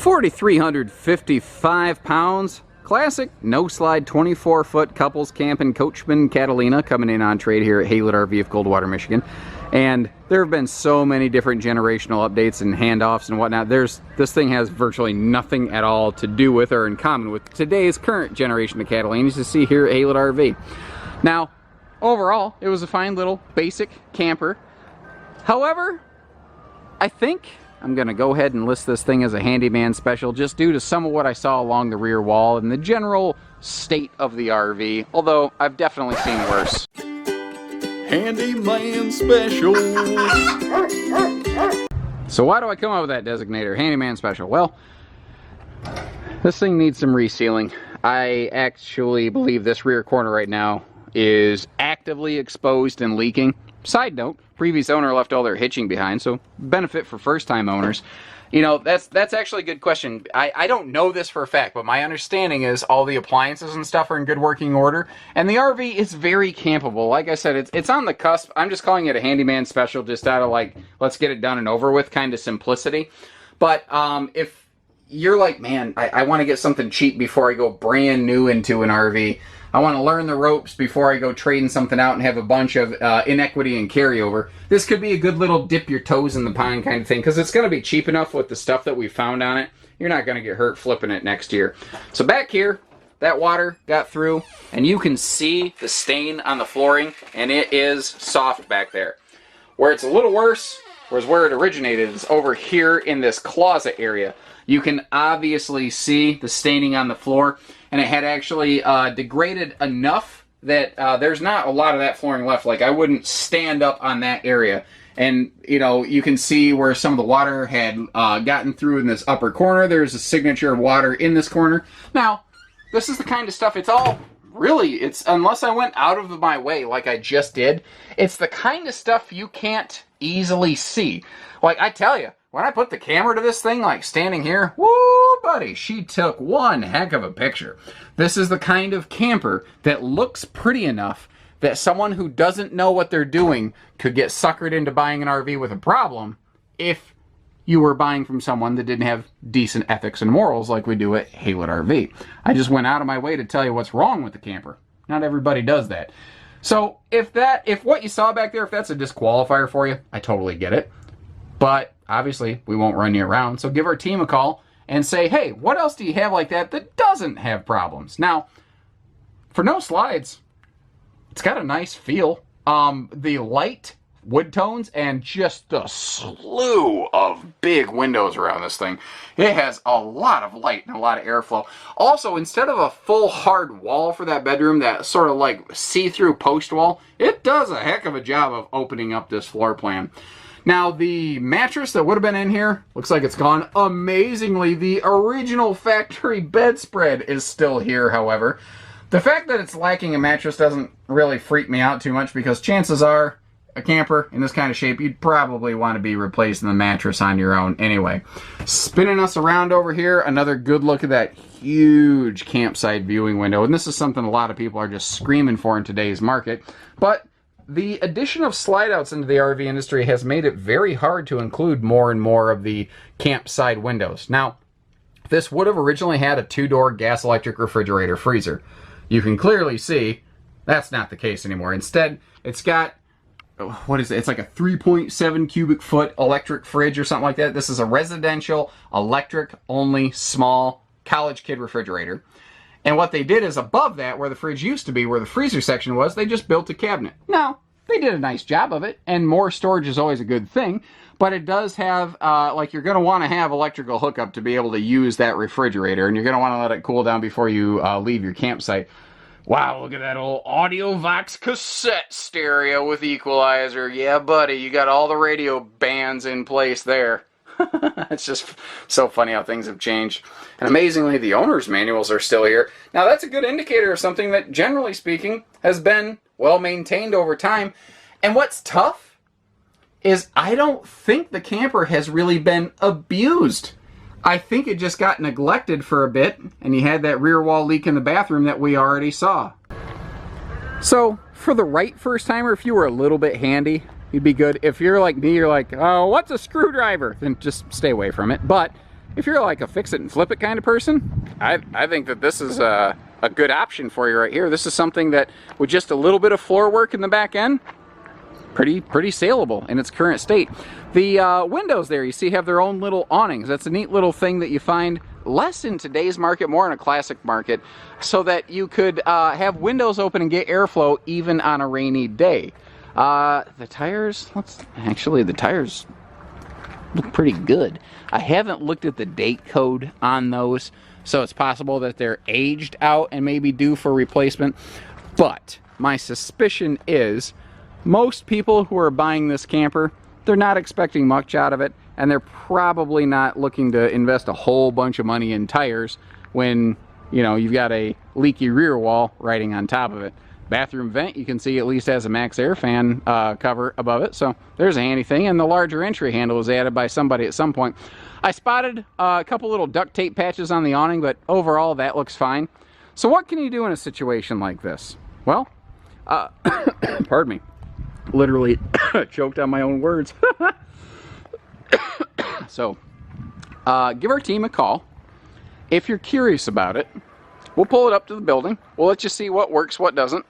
4,355 pounds. Classic no slide 24-foot couples camping Coachman Catalina coming in on trade here at Haylett RV of Coldwater, Michigan. And there have been so many different generational updates and handoffs and whatnot. This thing has virtually nothing at all to do with or in common with today's current generation of Catalinas you see here at Haylett RV. Now, overall, it was a fine little basic camper. However, I think I'm gonna go ahead and list this thing as a Handyman special just due to some of what I saw along the rear wall and the general state of the RV, although I've definitely seen worse. Handyman special. So why do I come up with that designator, Handyman special? Well, this thing needs some resealing. I actually believe this rear corner right now is actively exposed and leaking. Side note, previous owner left all their hitching behind, so benefit for first-time owners. You know, that's actually a good question. I don't know this for a fact, but my understanding is all the appliances and stuff are in good working order, and the RV is very campable. Like I said, it's on the cusp. I'm just calling it a Handyman special just out of, like, let's get it done and over with kind of simplicity. But if you're like, man, I want to get something cheap before I go brand new into an RV, I want to learn the ropes before I go trading something out and have a bunch of inequity and carryover. This could be a good little dip your toes in the pond kind of thing, because it's going to be cheap enough with the stuff that we found on it. You're not going to get hurt flipping it next year. So back here, that water got through, and you can see the stain on the flooring, and it is soft back there. Where it's a little worse was where it originated, is over here in this closet area. You can obviously see the staining on the floor, and it had actually degraded enough that there's not a lot of that flooring left. Like, I wouldn't stand up on that area. And, you know, you can see where some of the water had gotten through in this upper corner. There's a signature of water in this corner. Now, this is the kind of stuff, it's all really, it's, unless I went out of my way like I just did, it's the kind of stuff you can't easily see. Like, I tell you, when I put the camera to this thing, like standing here, woo, buddy, she took one heck of a picture. This is the kind of camper that looks pretty enough that someone who doesn't know what they're doing could get suckered into buying an RV with a problem if you were buying from someone that didn't have decent ethics and morals like we do at Haylett RV. I just went out of my way to tell you what's wrong with the camper. Not everybody does that. So if what you saw back there, if that's a disqualifier for you, I totally get it. But obviously, we won't run you around, so give our team a call and say, hey, what else do you have like that that doesn't have problems? Now, for no slides, it's got a nice feel. The light wood tones and just the slew of big windows around this thing. It has a lot of light and a lot of airflow. Also, instead of a full hard wall for that bedroom, that sort of like see-through post wall, it does a heck of a job of opening up this floor plan. Now, the mattress that would have been in here looks like it's gone. Amazingly, the original factory bedspread is still here, however. The fact that it's lacking a mattress doesn't really freak me out too much, because chances are, a camper in this kind of shape, you'd probably want to be replacing the mattress on your own anyway. Spinning us around over here, another good look at that huge campsite viewing window. And this is something a lot of people are just screaming for in today's market. But the addition of slide outs into the RV industry has made it very hard to include more and more of the campside windows. Now, this would have originally had a 2-door gas electric refrigerator freezer. You can clearly see that's not the case anymore. Instead, it's got, what is it? It's like a 3.7 cubic foot electric fridge or something like that. This is a residential, electric only, small college kid refrigerator. And what they did is above that, where the fridge used to be, where the freezer section was, they just built a cabinet. Now, they did a nice job of it, and more storage is always a good thing, but it does have, like, you're going to want to have electrical hookup to be able to use that refrigerator, and you're going to want to let it cool down before you leave your campsite. Wow, look at that old AudioVox cassette stereo with equalizer. Yeah, buddy, you got all the radio bands in place there. It's just so funny how things have changed. And amazingly, the owner's manuals are still here. Now, that's a good indicator of something that, generally speaking, has been well maintained over time. And what's tough is I don't think the camper has really been abused. I think it just got neglected for a bit, and you had that rear wall leak in the bathroom that we already saw. So, for the right first-timer, if you were a little bit handy, you'd be good. If you're like me, you're like, oh, what's a screwdriver? Then just stay away from it. But if you're like a fix it and flip it kind of person, I think that this is a good option for you right here. This is something that with just a little bit of floor work in the back end, pretty saleable in its current state. The windows there, you see, have their own little awnings. That's a neat little thing that you find less in today's market, more in a classic market, so that you could have windows open and get airflow even on a rainy day. The tires, the tires look pretty good. I haven't looked at the date code on those, so it's possible that they're aged out and maybe due for replacement. But my suspicion is most people who are buying this camper, they're not expecting much out of it, and they're probably not looking to invest a whole bunch of money in tires when, you know, you've got a leaky rear wall riding on top of it. Bathroom vent, you can see, at least has a max air fan cover above it, so there's a handy thing. And the larger entry handle was added by somebody at some point. I spotted a couple little duct tape patches on the awning, but overall that looks fine. So what can you do in a situation like this? Well, pardon me, literally choked on my own words. So give our team a call. If you're curious about it, we'll pull it up to the building. We'll let you see what works, what doesn't,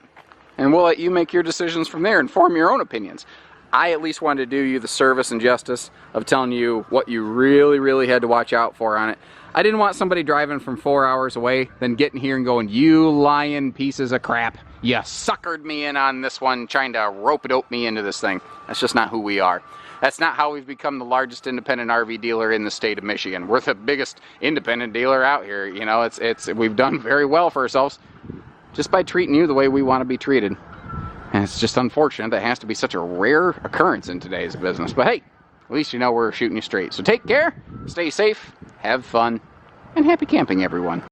and we'll let you make your decisions from there and form your own opinions. I at least wanted to do you the service and justice of telling you what you really had to watch out for on it. I didn't want somebody driving from 4 hours away, then getting here and going, "You lying pieces of crap. You suckered me in on this one, trying to rope-a-dope me into this thing." That's just not who we are. That's not how we've become the largest independent RV dealer in the state of Michigan. We're the biggest independent dealer out here. You know, we've done very well for ourselves just by treating you the way we want to be treated. And it's just unfortunate that has to be such a rare occurrence in today's business. But hey, at least you know we're shooting you straight. So take care, stay safe, have fun, and happy camping, everyone.